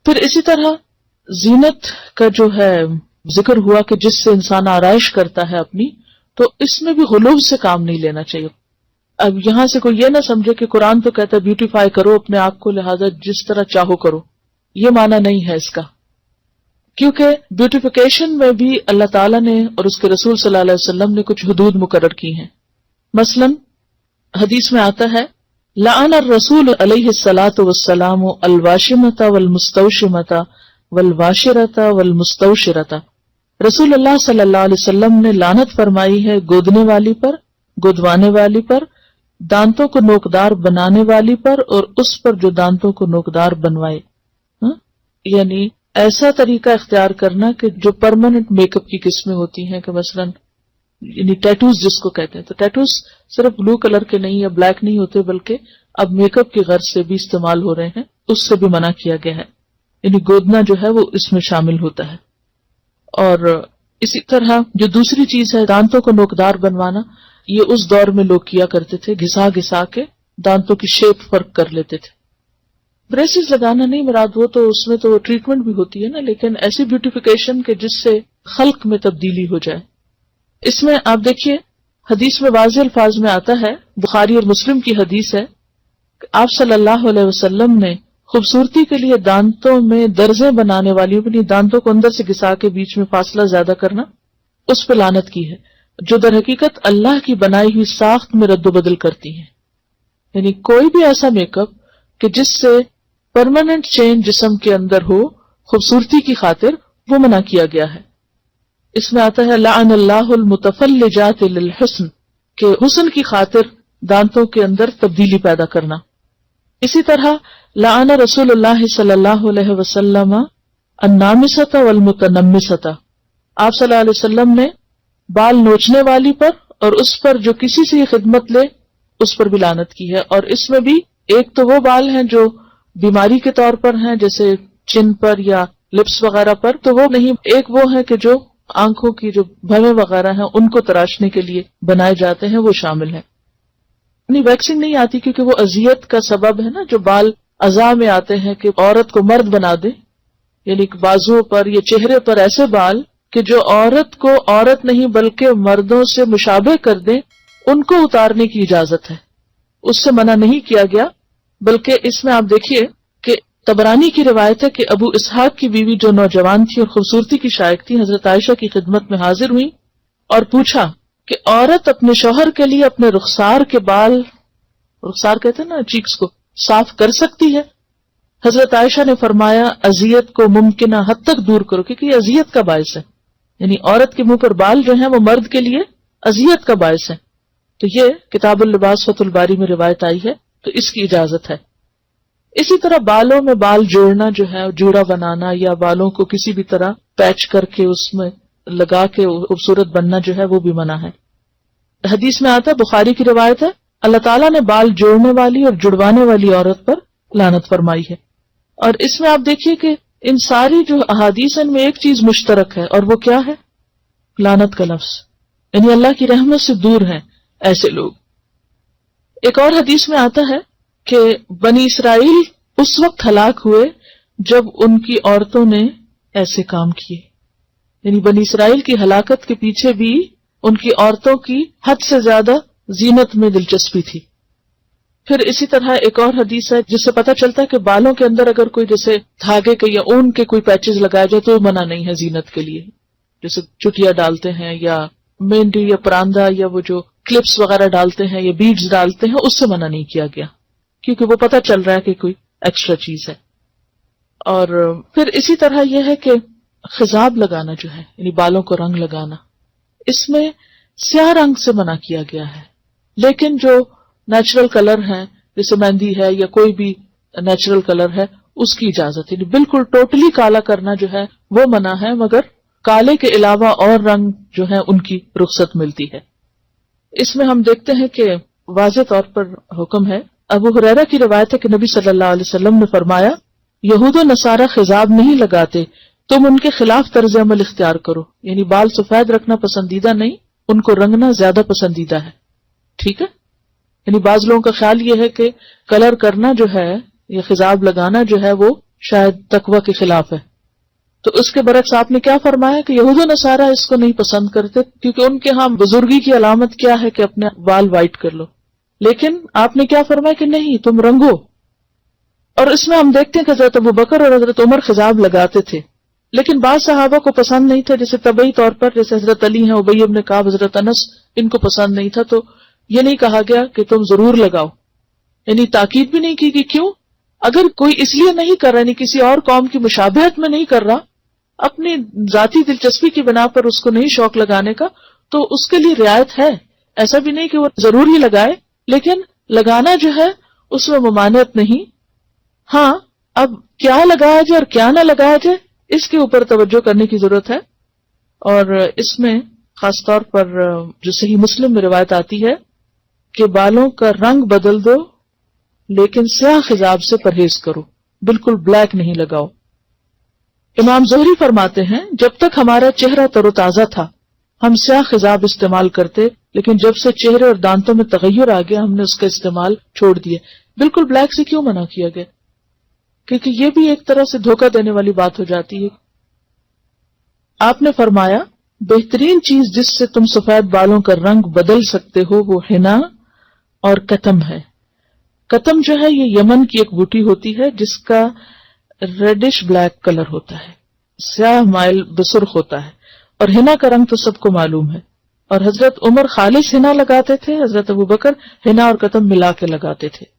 پھر اسی طرح زینت کا جو ہے ذکر ہوا کہ جس سے انسان آرائش کرتا ہے اپنی، تو اس میں بھی غلو سے کام نہیں لینا چاہیے. اب یہاں سے کوئی یہ نہ سمجھے کہ قرآن تو کہتا ہے بیوٹیفائی کرو اپنے آپ کو، لہذا جس طرح چاہو کرو. یہ معنی نہیں ہے اس کا، کیونکہ بیوٹیفیکیشن میں بھی اللہ تعالیٰ نے اور اس کے رسول صلی اللہ علیہ وسلم نے کچھ حدود مقرر کی ہیں. مثلا حدیث میں آتا ہے لعن الرسول علیہ الصلاۃ والسلام الواشمۃ والمستوشمۃ والواشرۃ والمستوشرۃ. رسول اللہ صلی اللہ علیہ وسلم نے لعنت فرمائی ہے گودنے والی پر، گودوانے والی پر، دانتوں کو نوکدار بنانے والی پر، اور اس پر جو دانتوں کو نوکدار بنوائے. یعنی ایسا طریقہ اختیار کرنا کہ جو پرماننٹ میک اپ کی قسمیں ہوتی ہیں، کہ مثلا یعنی ٹیٹوز جس کو کہتے ہیں، تو ٹیٹوز صرف بلو کلر کے نہیں یا بلیک نہیں ہوتے، بلکہ اب میک اپ کی غرض سے بھی استعمال ہو رہے ہیں، اس سے بھی منع کیا گیا ہے. یعنی گودنا جو ہے وہ اس میں شامل ہوتا ہے. اور اسی طرح جو دوسری چیز ہے دانتوں کو نوکدار بنوانا، یہ اس دور میں لوگ کیا کرتے تھے، گھسا گھسا کے دانتوں کی شیپ فرق کر لیتے تھے. بریسز لگانا نہیں مراد، وہ تو اس میں تو ٹریٹمنٹ بھی ہوتی ہے نا، لیکن ایسی بیوٹیفیکیشن کہ جس سے خلق میں تبدیلی ہو جائے. اس میں آپ دیکھیے حدیث میں واضح الفاظ میں آتا ہے، بخاری اور مسلم کی حدیث ہے کہ آپ صلی اللہ علیہ وسلم نے خوبصورتی کے لیے دانتوں میں درزیں بنانے والی، اپنی دانتوں کو اندر سے گھسا کے بیچ میں فاصلہ زیادہ کرنا، اس پہ لعنت کی ہے، جو در حقیقت اللہ کی بنائی ہوئی ساخت میں رد و بدل کرتی ہیں. یعنی کوئی بھی ایسا میک اپ کہ جس سے پرماننٹ چینج جسم کے اندر ہو خوبصورتی کی خاطر، وہ منع کیا گیا ہے. اس میں آتا ہے لعن اللہ المتفلجات للحسن، کہ حسن کی خاطر دانتوں کے اندر تبدیلی پیدا کرنا. اسی طرح لعن رسول اللہ صلی اللہ علیہ وسلم النامست والمتنمست. آپ صلی اللہ علیہ وسلم نے بال نوچنے والی پر اور اس پر جو کسی سے خدمت لے اس پر بھی لعنت کی ہے. اور اس میں بھی ایک تو وہ بال ہیں جو بیماری کے طور پر ہیں، جیسے چن پر یا لپس وغیرہ پر، تو وہ نہیں. ایک وہ ہے کہ جو آنکھوں کی جو بھویں وغیرہ ہیں ان کو تراشنے کے لیے بنائے جاتے ہیں، وہ شامل ہیں. یعنی ویکسنگ نہیں آتی کیونکہ وہ اذیت کا سبب ہے نا، جو بال اعضاء میں آتے ہیں کہ عورت کو مرد بنا دے، یعنی بازوؤں پر یا چہرے پر ایسے بال کہ جو عورت کو عورت نہیں بلکہ مردوں سے مشابہ کر دیں، ان کو اتارنے کی اجازت ہے، اس سے منع نہیں کیا گیا. بلکہ اس میں آپ دیکھیے کہ طبرانی کی روایت ہے کہ ابو اسحاق کی بیوی جو نوجوان تھی اور خوبصورتی کی شائق تھی، حضرت عائشہ کی خدمت میں حاضر ہوئی اور پوچھا کہ عورت اپنے شوہر کے لیے اپنے رخسار کے بال، رخسار کہتے ہیں نا چیکس کو، صاف کر سکتی ہے؟ حضرت عائشہ نے فرمایا اذیت کو ممکنہ حد تک دور کرو، کیونکہ یہ اذیت کا باعث ہے. یعنی عورت کے منہ پر بال جو ہیں وہ مرد کے لیے اذیت کا باعث ہے. تو یہ کتاب اللباس فتح الباری میں روایت آئی ہے، تو اس کی اجازت ہے. اسی طرح بالوں میں بال جوڑنا جو ہے، جوڑا بنانا یا بالوں کو کسی بھی طرح پیچ کر کے اس میں لگا کے خوبصورت بننا جو ہے وہ بھی منع ہے. حدیث میں آتا ہے، بخاری کی روایت ہے، اللہ تعالیٰ نے بال جوڑنے والی اور جڑوانے والی عورت پر لعنت فرمائی ہے. اور اس میں آپ دیکھیے کہ ان ساری جو احادیث ان میں ایک چیز مشترک ہے، اور وہ کیا ہے؟ لعنت کا لفظ. یعنی اللہ کی رحمت سے دور ہیں ایسے لوگ. ایک اور حدیث میں آتا ہے کہ بنی اسرائیل اس وقت ہلاک ہوئے جب ان کی عورتوں نے ایسے کام کیے. یعنی بنی اسرائیل کی ہلاکت کے پیچھے بھی ان کی عورتوں کی حد سے زیادہ زینت میں دلچسپی تھی. پھر اسی طرح ایک اور حدیث ہے جس سے پتہ چلتا ہے کہ بالوں کے اندر اگر کوئی جیسے دھاگے کے یا اون کے کوئی پیچز لگائے جائے تو منع نہیں ہے زینت کے لیے، جیسے چٹیا ڈالتے ہیں یا مہندی یا پراندہ یا وہ جو کلپس وغیرہ ڈالتے ہیں یا بیڈز ڈالتے ہیں، اس سے منع نہیں کیا گیا کیونکہ وہ پتہ چل رہا ہے کہ کوئی ایکسٹرا چیز ہے. اور پھر اسی طرح یہ ہے کہ خضاب لگانا جو ہے، یعنی بالوں کو رنگ لگانا، اس میں سیاہ رنگ سے منع کیا گیا ہے. لیکن جو نیچرل کلر ہیں جیسے مہندی ہے یا کوئی بھی نیچرل کلر ہے اس کی اجازت ہے. یعنی بالکل ٹوٹلی کالا کرنا جو ہے وہ منع ہے، مگر کالے کے علاوہ اور رنگ جو ہے ان کی رخصت ملتی ہے. اس میں ہم دیکھتے ہیں کہ واضح طور پر حکم ہے. ابو ہریرہ کی روایت ہے کہ نبی صلی اللہ علیہ وسلم نے فرمایا یہود و نصارہ خضاب نہیں لگاتے، تم ان کے خلاف طرز عمل اختیار کرو. یعنی بال سفید رکھنا پسندیدہ نہیں، ان کو رنگنا زیادہ پسندیدہ ہے. ٹھیک ہے. یعنی بعض لوگوں کا خیال یہ ہے کہ کلر کرنا جو ہے یا خضاب لگانا جو ہے وہ شاید تقوی کے خلاف ہے. تو اس کے برعکس آپ نے کیا فرمایا کہ یہود و نصارہ اس کو نہیں پسند کرتے، کیونکہ ان کے ہاں بزرگی کی علامت کیا ہے کہ اپنے بال وائٹ کر لو. لیکن آپ نے کیا فرمایا کہ نہیں، تم رنگو. اور اس میں ہم دیکھتے ہیں کہ حضرت ابوبکر اور حضرت عمر خضاب لگاتے تھے، لیکن بعض صحابہ کو پسند نہیں تھا، جیسے طبعی طور پر جیسے حضرت علی ہیں، ابی ابن کعب، حضرت انس، ان کو پسند نہیں تھا. تو یہ نہیں کہا گیا کہ تم ضرور لگاؤ، یعنی تاکید بھی نہیں کی کہ کیوں. اگر کوئی اس لیے نہیں کر رہا، یعنی کسی اور قوم کی مشابہت میں نہیں کر رہا، اپنی ذاتی دلچسپی کی بنا پر اس کو نہیں شوق لگانے کا، تو اس کے لیے رعایت ہے. ایسا بھی نہیں کہ وہ ضرور ہی لگائے، لیکن لگانا جو ہے اس میں ممانعت نہیں. ہاں، اب کیا لگایا جائے اور کیا نہ لگایا جائے اس کے اوپر توجہ کرنے کی ضرورت ہے. اور اس میں خاص طور پر جو صحیح مسلم میں روایت آتی ہے کہ بالوں کا رنگ بدل دو لیکن سیاہ خضاب سے پرہیز کرو، بالکل بلیک نہیں لگاؤ. امام زہری فرماتے ہیں جب تک ہمارا چہرہ تر و تازہ تھا ہم سیاہ خضاب استعمال کرتے، لیکن جب سے چہرے اور دانتوں میں تغیر آ گیا ہم نے اس کا استعمال چھوڑ دیا. بالکل بلیک سے کیوں منع کیا گیا؟ کیونکہ یہ بھی ایک طرح سے دھوکہ دینے والی بات ہو جاتی ہے. آپ نے فرمایا بہترین چیز جس سے تم سفید بالوں کا رنگ بدل سکتے ہو وہ حنا اور کتم ہے. کتم جو ہے یہ یمن کی ایک بوٹی ہوتی ہے جس کا ریڈش بلیک کلر ہوتا ہے، سیاہ مائل بسرخ ہوتا ہے. اور حنا کا رنگ تو سب کو معلوم ہے. اور حضرت عمر خالص حنا لگاتے تھے، حضرت ابوبکر حنا اور کتم ملا کے لگاتے تھے.